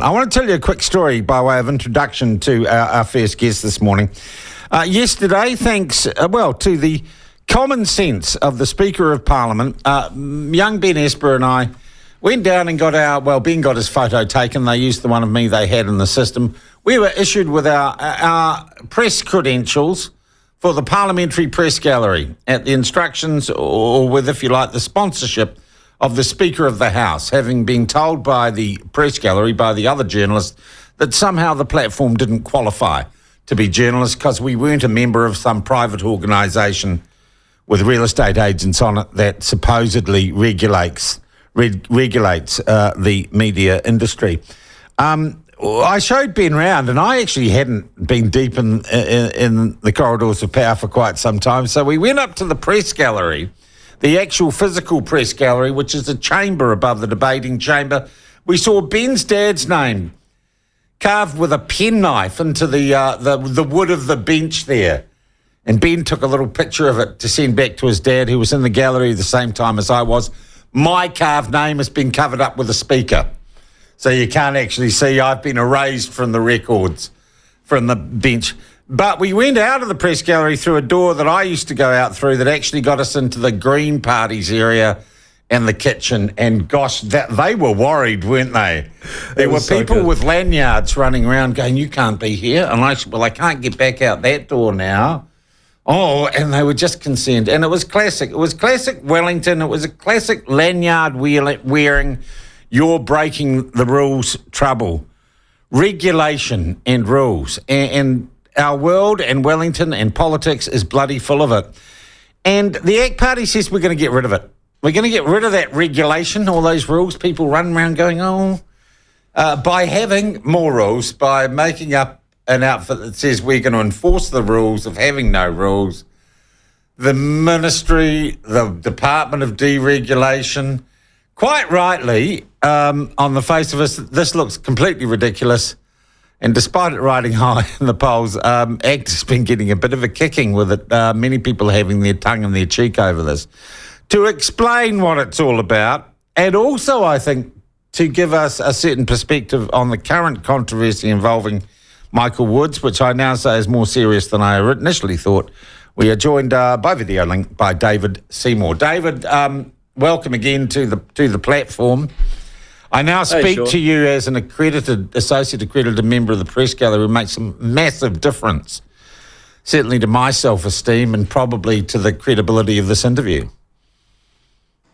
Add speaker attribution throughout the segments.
Speaker 1: I want to tell you a quick story by way of introduction to our first guest this morning. Yesterday, thanks, to the common sense of the Speaker of Parliament, young Ben Esper and I went down and Ben got his photo taken. They used the one of me they had in the system. We were issued with our press credentials for the Parliamentary Press Gallery at the instructions, or with, if you like, the sponsorship of the Speaker of the House, having been told by the press gallery, by the other journalists, that somehow the platform didn't qualify to be journalists because we weren't a member of some private organisation with real estate agents on it that supposedly regulates the media industry. I showed Ben round, and I actually hadn't been deep in the corridors of power for quite some time. So we went up to the press gallery, the actual physical press gallery, which is a chamber above the debating chamber. We saw Ben's dad's name carved with a penknife into the wood of the bench there. And Ben took a little picture of it to send back to his dad, who was in the gallery at the same time as I was. My carved name has been covered up with a speaker. So you can't actually see. I've been erased from the records, from the bench. But we went out of the press gallery through a door that I used to go out through that actually got us into the Green Parties area and the kitchen. And gosh, they were worried, weren't they? There were people with lanyards running around going, "You can't be here." And I said, "Well, I can't get back out that door now." Oh, and they were just concerned. And it was classic. It was classic Wellington. It was a classic lanyard wearing, you're breaking the rules trouble. Regulation and rules. And our world and Wellington and politics is bloody full of it. And the ACT Party says we're going to get rid of it. We're going to get rid of that regulation, all those rules. People run around going, by having more rules, by making up an outfit that says we're going to enforce the rules of having no rules. The ministry, the Department of Deregulation, quite rightly, on the face of us, this looks completely ridiculous. And despite it riding high in the polls, ACT has been getting a bit of a kicking with it. Many people having their tongue in their cheek over this. To explain what it's all about, and also, I think, to give us a certain perspective on the current controversy involving Michael Woods, which I now say is more serious than I initially thought. We are joined by video link by David Seymour. David, welcome again to the platform. I now speak to you as an associate accredited member of the press gallery who makes a massive difference, certainly to my self-esteem and probably to the credibility of this interview.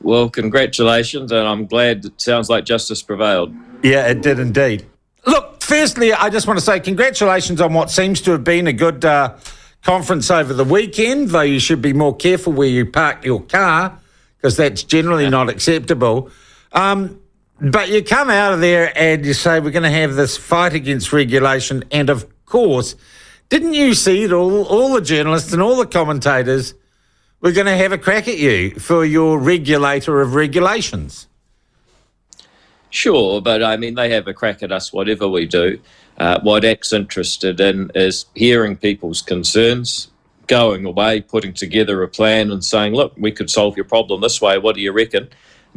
Speaker 2: Well, congratulations, and I'm glad it sounds like justice prevailed.
Speaker 1: Yeah, it did indeed. Look, firstly, I just want to say congratulations on what seems to have been a good conference over the weekend, though you should be more careful where you park your car, because that's generally not acceptable. But you come out of there and you say we're going to have this fight against regulation, and of course, didn't you see that all the journalists and all the commentators were going to have a crack at you for your regulator of regulations?
Speaker 2: Sure, but I mean, they have a crack at us whatever we do. What ACT's interested in is hearing people's concerns, going away, putting together a plan and saying, look, we could solve your problem this way, what do you reckon?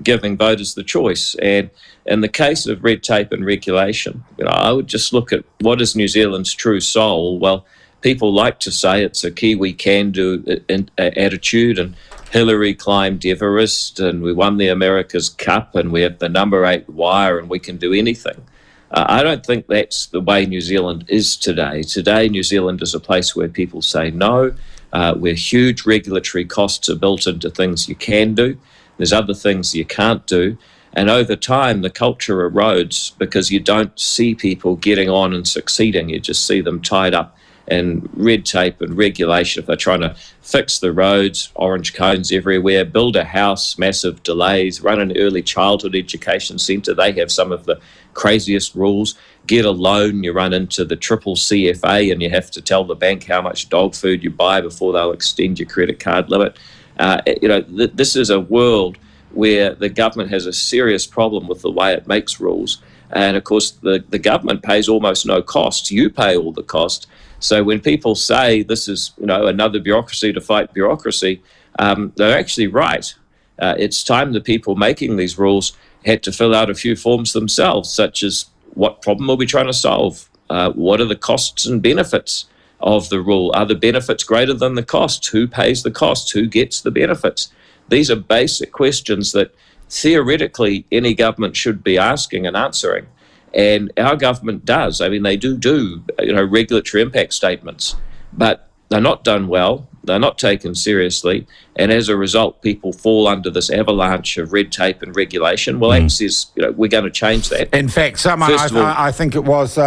Speaker 2: Giving voters the choice. And in the case of red tape and regulation, I would just look at what is New Zealand's true soul. Well, people like to say it's a Kiwi can-do attitude, and Hillary climbed Everest, and we won the America's Cup, and we have the number 8 wire, and we can do anything. I don't think that's the way New Zealand is today. Today, New Zealand is a place where people say no, where huge regulatory costs are built into things you can do. There's other things you can't do. And over time, the culture erodes because you don't see people getting on and succeeding. You just see them tied up in red tape and regulation. If they're trying to fix the roads, orange cones everywhere, build a house, massive delays, run an early childhood education centre, they have some of the craziest rules. Get a loan, you run into the triple CFA and you have to tell the bank how much dog food you buy before they'll extend your credit card limit. This is a world where the government has a serious problem with the way it makes rules. And of course, the government pays almost no cost. You pay all the cost. So when people say this is, another bureaucracy to fight bureaucracy, they're actually right. It's time the people making these rules had to fill out a few forms themselves, such as what problem are we trying to solve? What are the costs and benefits of the rule? Are the benefits greater than the costs? Who pays the costs? Who gets the benefits? These are basic questions that theoretically any government should be asking and answering. And our government does. I mean, they do regulatory impact statements, but they're not done well. They're not taken seriously. And as a result, people fall under this avalanche of red tape and regulation. Well, ACT says, we're going to change that.
Speaker 1: In fact, someone, I think it was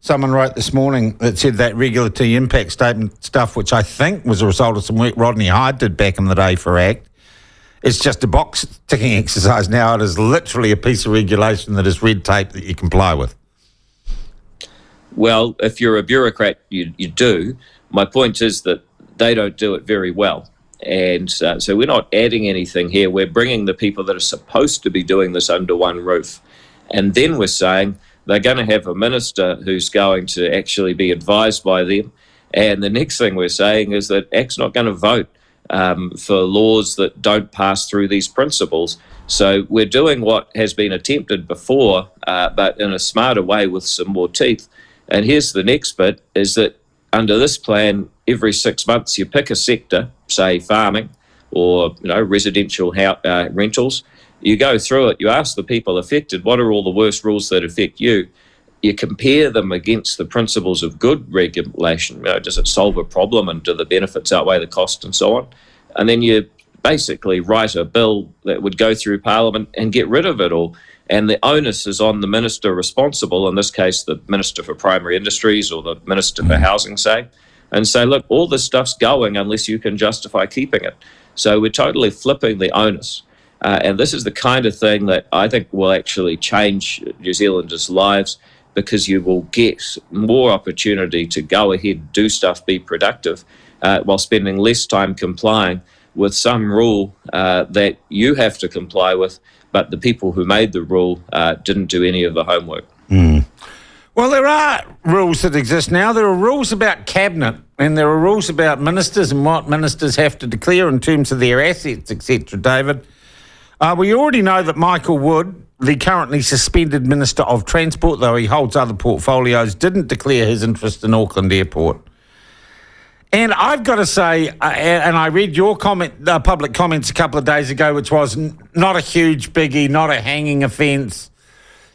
Speaker 1: someone wrote this morning that said that regulatory impact statement stuff, which I think was a result of some work Rodney Hyde did back in the day for ACT, it's just a box-ticking exercise now. It is literally a piece of regulation that is red tape that you comply with.
Speaker 2: Well, if you're a bureaucrat, you do. My point is that they don't do it very well. And so we're not adding anything here. We're bringing the people that are supposed to be doing this under one roof. And then we're saying they're going to have a minister who's going to actually be advised by them. And the next thing we're saying is that ACT's not going to vote for laws that don't pass through these principles. So we're doing what has been attempted before, but in a smarter way with some more teeth. And here's the next bit, is that under this plan, every 6 months you pick a sector, say farming or residential rentals. You go through it, you ask the people affected, what are all the worst rules that affect you? You compare them against the principles of good regulation. Does it solve a problem, and do the benefits outweigh the cost, and so on? And then you basically write a bill that would go through Parliament and get rid of it all. And the onus is on the minister responsible, in this case the Minister for Primary Industries or the Minister for Housing, say, and say, look, all this stuff's going unless you can justify keeping it. So we're totally flipping the onus. And this is the kind of thing that I think will actually change New Zealanders' lives, because you will get more opportunity to go ahead, do stuff, be productive, while spending less time complying with some rule that you have to comply with, but the people who made the rule didn't do any of the homework.
Speaker 1: Well, there are rules that exist now. There are rules about cabinet, and there are rules about ministers and what ministers have to declare in terms of their assets, etc., David. We already know that Michael Wood, the currently suspended Minister of Transport, though he holds other portfolios, didn't declare his interest in Auckland Airport. And I've got to say, and I read your public comments a couple of days ago, which was not a huge biggie, not a hanging offence.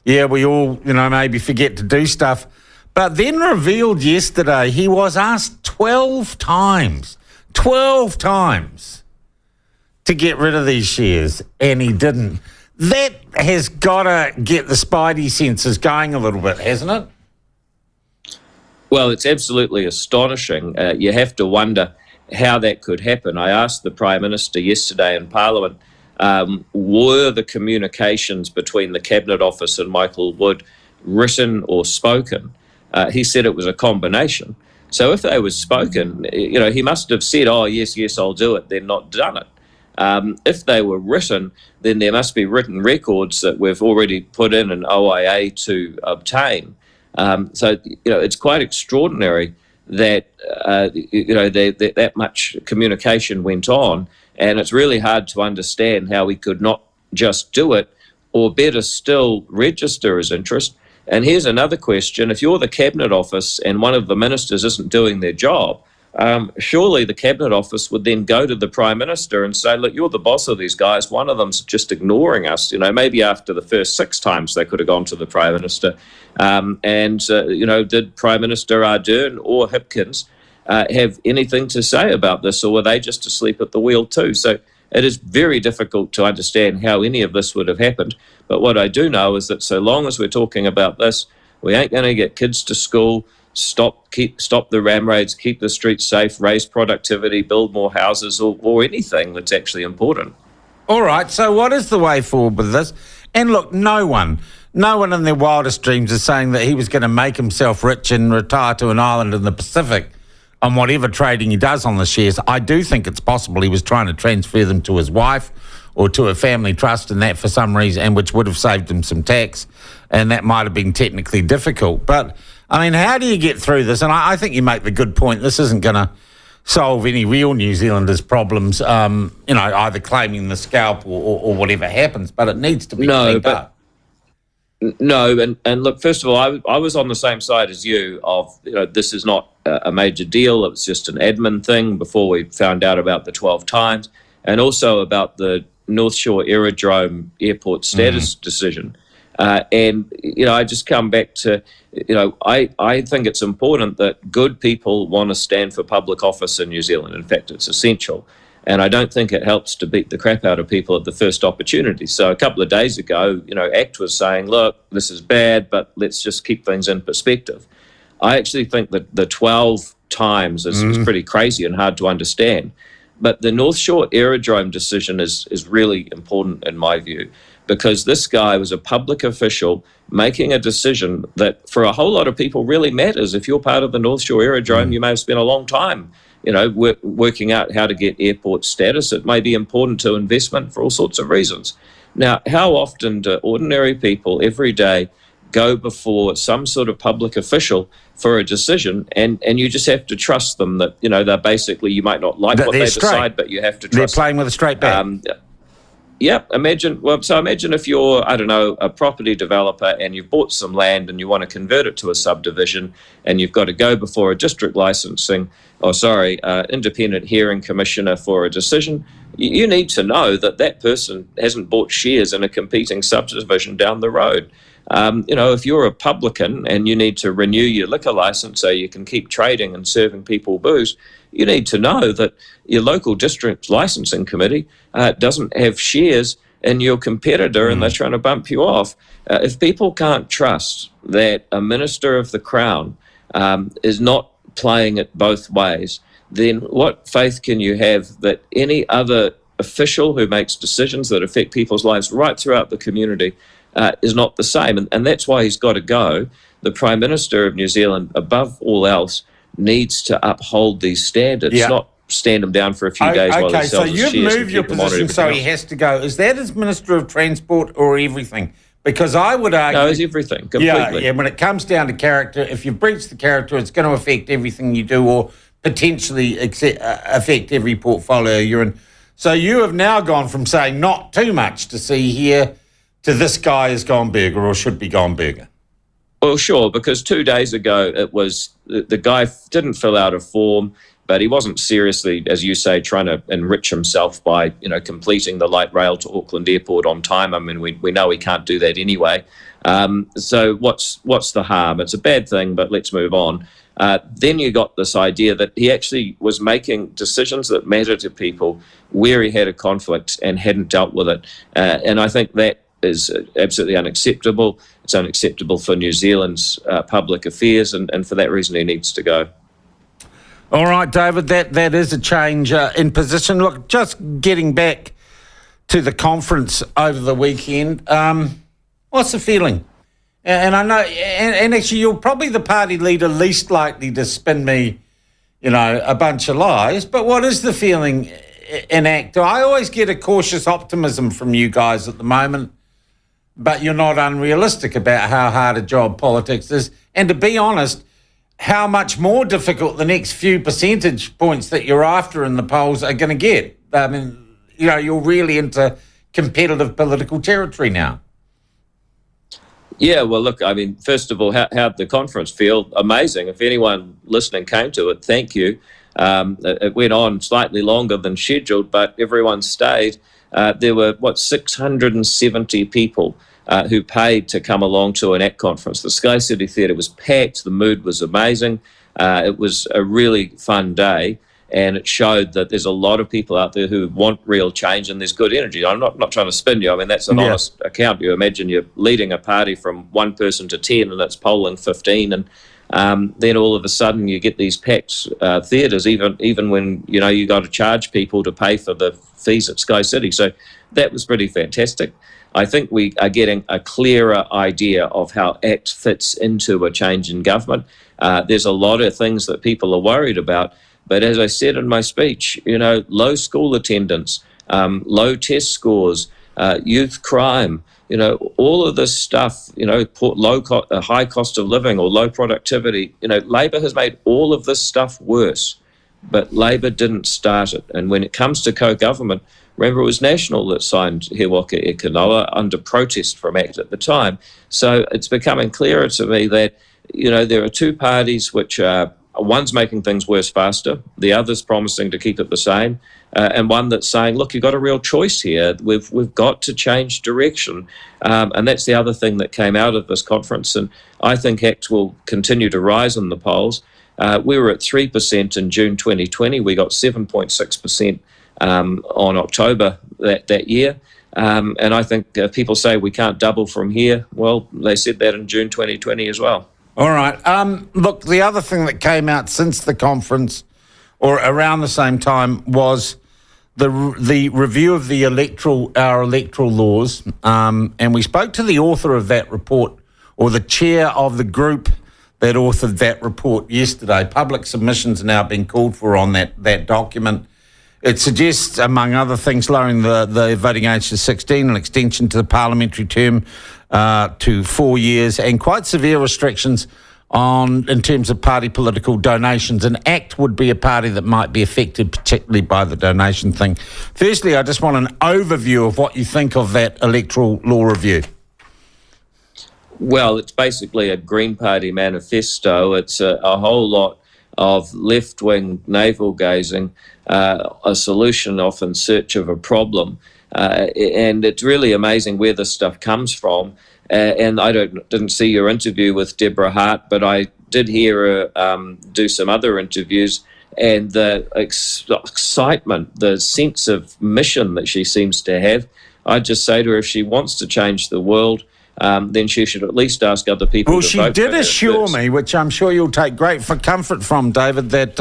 Speaker 1: Yeah, we all, maybe forget to do stuff. But then revealed yesterday he was asked 12 times to get rid of these shares, and he didn't. That has got to get the spidey senses going a little bit, hasn't it?
Speaker 2: Well, it's absolutely astonishing. You have to wonder how that could happen. I asked the Prime Minister yesterday in Parliament, were the communications between the Cabinet Office and Michael Wood written or spoken? He said it was a combination. So if they were spoken, he must have said, oh, yes, I'll do it, then not done it. If they were written, then there must be written records that we've already put in an OIA to obtain. So it's quite extraordinary that that much communication went on, and it's really hard to understand how we could not just do it, or better still, register his interest. And here's another question: if you're the Cabinet Office and one of the ministers isn't doing their job, surely the Cabinet Office would then go to the Prime Minister and say, look, you're the boss of these guys. One of them's just ignoring us. Maybe after the first 6 times they could have gone to the Prime Minister. Did Prime Minister Ardern or Hipkins have anything to say about this, or were they just asleep at the wheel too? So it is very difficult to understand how any of this would have happened. But what I do know is that so long as we're talking about this, we ain't going to get kids to school, stop the ram raids, keep the streets safe, raise productivity, build more houses, or anything that's actually important.
Speaker 1: All right, so what is the way forward with this? And look, no one in their wildest dreams is saying that he was going to make himself rich and retire to an island in the Pacific on whatever trading he does on the shares. I do think it's possible he was trying to transfer them to his wife or to a family trust, and that for some reason, and which would have saved him some tax, and that might have been technically difficult. But I mean, how do you get through this? And I think you make the good point. This isn't going to solve any real New Zealanders' problems, either claiming the scalp or whatever happens, but it needs to be cleaned up.
Speaker 2: No, and look, first of all, I was on the same side as you of, this is not a major deal. It was just an admin thing before we found out about the 12 times, and also about the North Shore Aerodrome airport status decision. And, I just come back to, I think it's important that good people want to stand for public office in New Zealand. In fact, it's essential. And I don't think it helps to beat the crap out of people at the first opportunity. So a couple of days ago, ACT was saying, look, this is bad, but let's just keep things in perspective. I actually think that the 12 times is pretty crazy and hard to understand. But the North Shore Aerodrome decision is really important in my view, because this guy was a public official making a decision that for a whole lot of people really matters. If you're part of the North Shore Aerodrome, you may have spent a long time working out how to get airport status. It may be important to investment for all sorts of reasons. Now, how often do ordinary people every day go before some sort of public official for a decision, and you just have to trust them that, they're basically, you might not like what they decide, but you have to trust
Speaker 1: They're playing with a straight bat.
Speaker 2: Yeah, imagine if you're, I don't know, a property developer and you've bought some land and you want to convert it to a subdivision, and you've got to go before a district independent hearing commissioner for a decision. You need to know that person hasn't bought shares in a competing subdivision down the road. If you're a publican and you need to renew your liquor license so you can keep trading and serving people booze, you need to know that your local district licensing committee doesn't have shares in your competitor and they're trying to bump you off. If people can't trust that a minister of the Crown is not playing it both ways, then what faith can you have that any other official who makes decisions that affect people's lives right throughout the community is not the same? And that's why he's got to go. The Prime Minister of New Zealand, above all else, needs to uphold these standards, not stand them down for a few days while he sells his shares.
Speaker 1: Okay, so you've moved your position so he has to go. Is that as Minister of Transport or everything? Because I would argue...
Speaker 2: No, it's everything, completely.
Speaker 1: Yeah, when it comes down to character, if you breach the character, it's going to affect everything you do or potentially affect every portfolio you're in. So you have now gone from saying not too much to see here to this guy is gone burger or should be gone burger.
Speaker 2: Well, sure, because 2 days ago it was the guy didn't fill out a form, but he wasn't seriously, as you say, trying to enrich himself by completing the light rail to Auckland Airport on time. I mean, we know he can't do that anyway. So what's the harm? It's a bad thing, but let's move on. Then you got this idea that he actually was making decisions that matter to people where he had a conflict and hadn't dealt with it, and I think that is absolutely unacceptable. It's unacceptable for New Zealand's public affairs, and for that reason he needs to go.
Speaker 1: All right, David, that is a change in position. Look, just getting back to the conference over the weekend, what's the feeling? And I know, and actually you're probably the party leader least likely to spin me, a bunch of lies, but what is the feeling in ACT? I always get a cautious optimism from you guys at the moment, but you're not unrealistic about how hard a job politics is. And to be honest, how much more difficult the next few percentage points that you're after in the polls are going to get. I mean, you're really into competitive political territory now.
Speaker 2: Yeah, well, look, I mean, first of all, how'd the conference feel? Amazing. If anyone listening came to it, thank you. It went on slightly longer than scheduled, but everyone stayed. There were, 670 people who paid to come along to an ACT conference. The Sky City Theatre was packed. The mood was amazing. It was a really fun day, and it showed that there's a lot of people out there who want real change, and there's good energy. I'm not trying to spin you. I mean, that's an honest account. You imagine you're leading a party from 1 person to 10, and it's polling 15, and then all of a sudden you get these packed theatres, even when you got to charge people to pay for the fees at Sky City. So that was pretty fantastic. I think we are getting a clearer idea of how ACT fits into a change in government. There's a lot of things that people are worried about, but as I said in my speech, low school attendance, low test scores, youth crime, all of this stuff, high cost of living or low productivity, Labor has made all of this stuff worse. but Labor didn't start it. And when it comes to co-government, remember, it was National that signed He Waka e Kanoa under protest from ACT at the time. So it's becoming clearer to me that, there are two parties which are, one's making things worse faster, the other's promising to keep it the same, and one that's saying, look, you've got a real choice here. We've got to change direction. And that's the other thing that came out of this conference. And I think ACT will continue to rise in the polls. We were at 3% in June 2020. We got 7.6% on October that year. And I think people say we can't double from here. Well, they said that in June 2020 as well.
Speaker 1: All right. Look, the other thing that came out since the conference, or around the same time, was the review of our electoral laws. And we spoke to the author of that report, or the chair of the group that authored that report yesterday. Public submissions are now being called for on that document. It suggests, among other things, lowering the voting age to 16, an extension to the parliamentary term to 4 years, and quite severe restrictions in terms of party political donations. And ACT would be a party that might be affected particularly by the donation thing. Firstly, I just want an overview of what you think of that electoral law review.
Speaker 2: Well, it's basically a Green Party manifesto. It's a whole lot of left-wing navel-gazing, a solution off in search of a problem. And it's really amazing where this stuff comes from. And I didn't see your interview with Deborah Hart, but I did hear her do some other interviews, and the excitement, the sense of mission that she seems to have. I'd just say to her, if she wants to change the world, then she should at least ask other people to vote for her. Well, she did
Speaker 1: assure me, which I'm sure you'll take great comfort from, David, that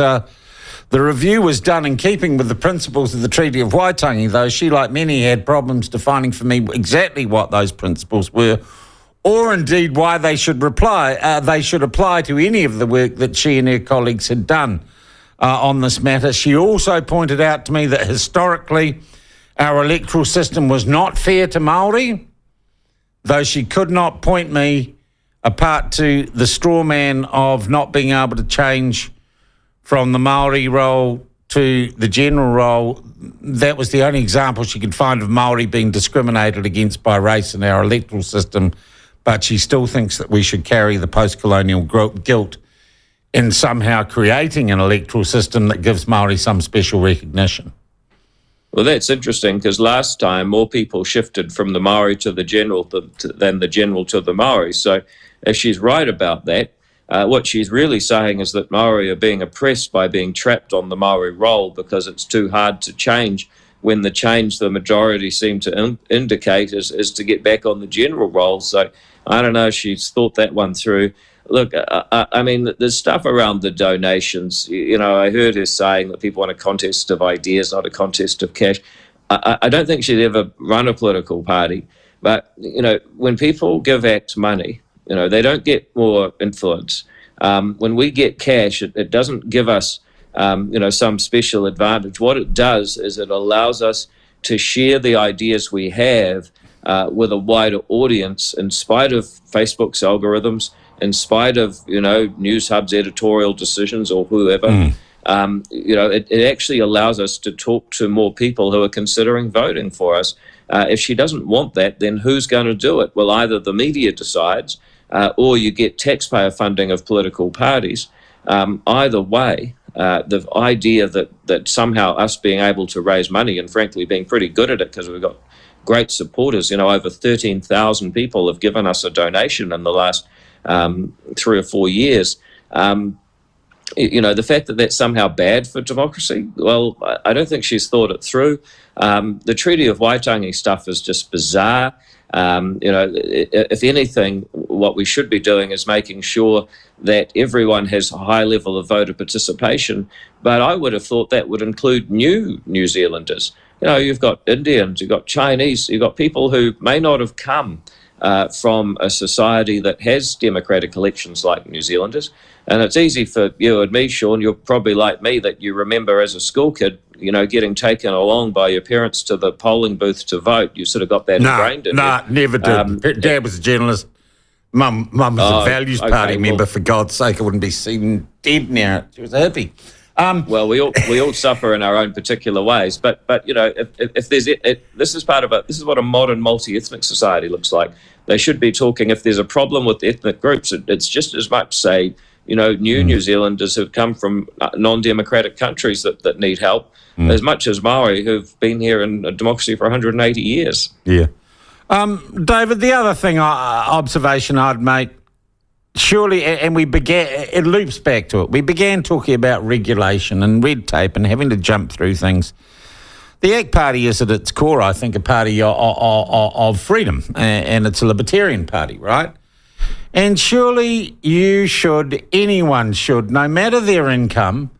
Speaker 1: the review was done in keeping with the principles of the Treaty of Waitangi, though she, like many, had problems defining for me exactly what those principles were, or indeed why they should apply to any of the work that she and her colleagues had done on this matter. She also pointed out to me that historically our electoral system was not fair to Māori, though she could not point me apart to the straw man of not being able to change from the Māori role to the general role. That was the only example she could find of Māori being discriminated against by race in our electoral system, but she still thinks that we should carry the post-colonial guilt in somehow creating an electoral system that gives Māori some special recognition.
Speaker 2: Well, that's interesting, because last time more people shifted from the Maori to the general than the general to the Maori. So if she's right about that, what she's really saying is that Maori are being oppressed by being trapped on the Maori role because it's too hard to change, when the change the majority seem to indicate is to get back on the general role. So I don't know if she's thought that one through. Look, I mean, there's stuff around the donations. I heard her saying that people want a contest of ideas, not a contest of cash. I don't think she'd ever run a political party. But, when people give ACT money, they don't get more influence. When we get cash, it doesn't give us, some special advantage. What it does is it allows us to share the ideas we have with a wider audience, in spite of Facebook's algorithms, in spite of, News Hub's editorial decisions or whoever. It actually allows us to talk to more people who are considering voting for us. If she doesn't want that, then who's going to do it? Well, either the media decides, or you get taxpayer funding of political parties. Either way, the idea that somehow us being able to raise money, and frankly being pretty good at it because we've got great supporters, over 13,000 people have given us a donation in the last 3 or 4 years. The fact that that's somehow bad for democracy, well, I don't think she's thought it through. The Treaty of Waitangi stuff is just bizarre. If anything, what we should be doing is making sure that everyone has a high level of voter participation. But I would have thought that would include New Zealanders. You've got Indians, you've got Chinese, you've got people who may not have come from a society that has democratic elections like New Zealanders. And it's easy for you and me, Sean, you're probably like me, that you remember as a school kid, getting taken along by your parents to the polling booth to vote. You sort of got that ingrained in you.
Speaker 1: No, never did. Dad was a journalist. Mum was a Values Party member, for God's sake. I wouldn't be seen dead now. She was a hippie.
Speaker 2: Well, we all suffer in our own particular ways, but if there's this is what a modern multi-ethnic society looks like. They should be talking, if there's a problem with ethnic groups, it's just as much, say, New Zealanders who've come from non-democratic countries that need help, as much as Maori who've been here in a democracy for 180 years.
Speaker 1: Yeah. David, the other observation I'd make, surely, and it loops back to it, we began talking about regulation and red tape and having to jump through things. The ACT Party is at its core, I think, a party of freedom, and it's a libertarian party, right? And surely anyone should, no matter their income,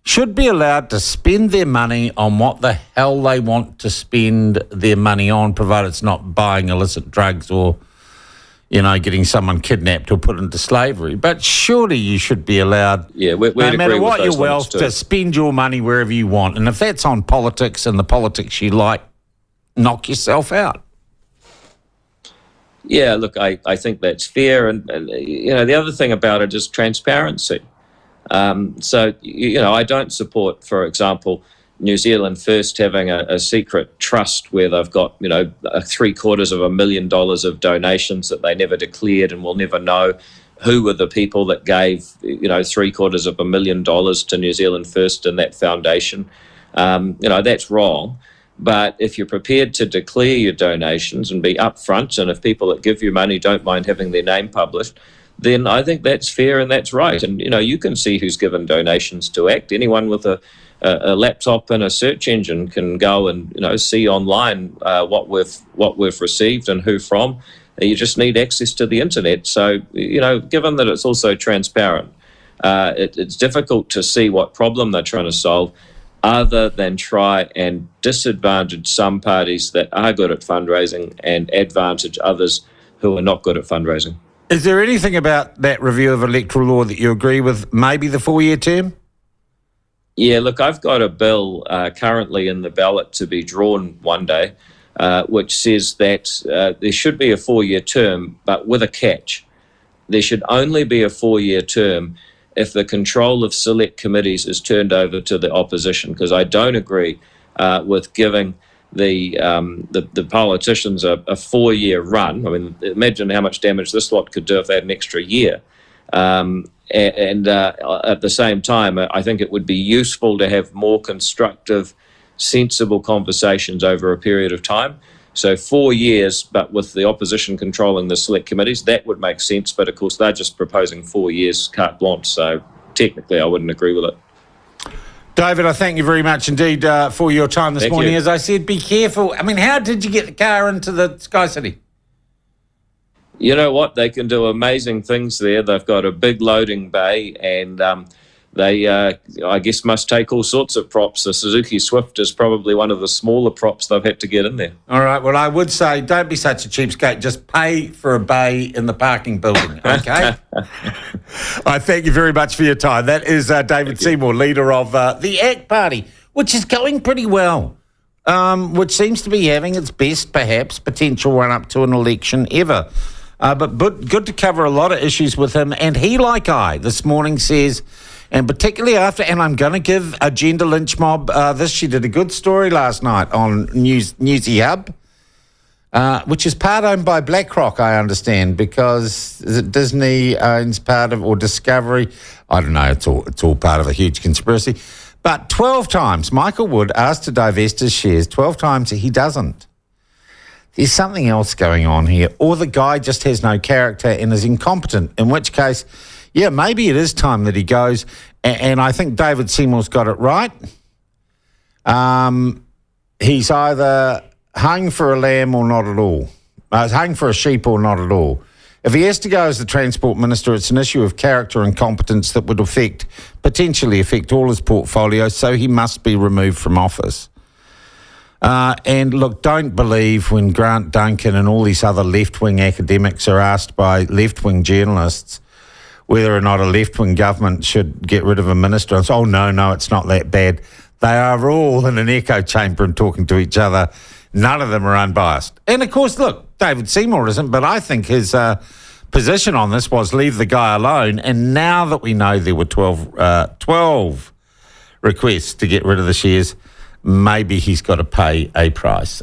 Speaker 1: should be allowed to spend their money on what the hell they want to spend their money on, provided it's not buying illicit drugs or, getting someone kidnapped or put into slavery. But surely you should be allowed, no matter what your wealth, to spend your money wherever you want. And if that's on politics and the politics you like, knock yourself out.
Speaker 2: Yeah, look, I think that's fair. And the other thing about it is transparency. I don't support, for example, New Zealand First having a secret trust where they've got, $750,000 of donations that they never declared, and we'll never know who were the people that gave, $750,000 to New Zealand First and that foundation. That's wrong. But if you're prepared to declare your donations and be upfront, and if people that give you money don't mind having their name published, then I think that's fair and that's right. And, you can see who's given donations to ACT. Anyone with a laptop and a search engine can go and, see online what we've received and who from. You just need access to the internet. So, given that it's also transparent, it's difficult to see what problem they're trying to solve other than try and disadvantage some parties that are good at fundraising and advantage others who are not good at fundraising.
Speaker 1: Is there anything about that review of electoral law that you agree with, maybe the 4-year term?
Speaker 2: Yeah, look, I've got a bill currently in the ballot to be drawn one day, which says that there should be a 4-year term, but with a catch. There should only be a 4-year term if the control of select committees is turned over to the opposition, because I don't agree with giving the politicians a 4-year run. I mean, imagine how much damage this lot could do if they had an extra year. And at the same time, I think it would be useful to have more constructive, sensible conversations over a period of time. So 4 years, but with the opposition controlling the select committees, that would make sense. But of course, they're just proposing 4 years carte blanche. So technically, I wouldn't agree with it.
Speaker 1: David, I thank you very much indeed for your time this morning. As I said, be careful. I mean, how did you get the car into the Sky City?
Speaker 2: You know what? They can do amazing things there. They've got a big loading bay, and they, I guess, must take all sorts of props. The Suzuki Swift is probably one of the smaller props they've had to get in there. All
Speaker 1: right. Well, I would say don't be such a cheapskate. Just pay for a bay in the parking building, okay? I thank you very much for your time. That is David Seymour, leader of the ACT Party, which is going pretty well, which seems to be having its best, perhaps, potential run-up to an election ever. But good to cover a lot of issues with him. And he, like I, this morning says, and particularly after, and I'm going to give Agenda Lynch Mob this. She did a good story last night on Newsy Hub, which is part owned by BlackRock, I understand, because is it Disney owns part of, or Discovery? I don't know. It's all part of a huge conspiracy. But 12 times Michael Wood asked to divest his shares. 12 times he doesn't. There's something else going on here, or the guy just has no character and is incompetent, in which case, yeah, maybe it is time that he goes, and I think David Seymour's got it right. He's either hung for a lamb or not at all. Hung for a sheep or not at all. If he has to go as the Transport Minister, it's an issue of character and competence that would potentially affect all his portfolio, so he must be removed from office. And look, don't believe when Grant Duncan and all these other left-wing academics are asked by left-wing journalists whether or not a left-wing government should get rid of a minister. And say, oh, no, it's not that bad. They are all in an echo chamber and talking to each other. None of them are unbiased. And, of course, look, David Seymour isn't, but I think his position on this was leave the guy alone. And now that we know there were 12 request to get rid of the shares, maybe he's got to pay a price.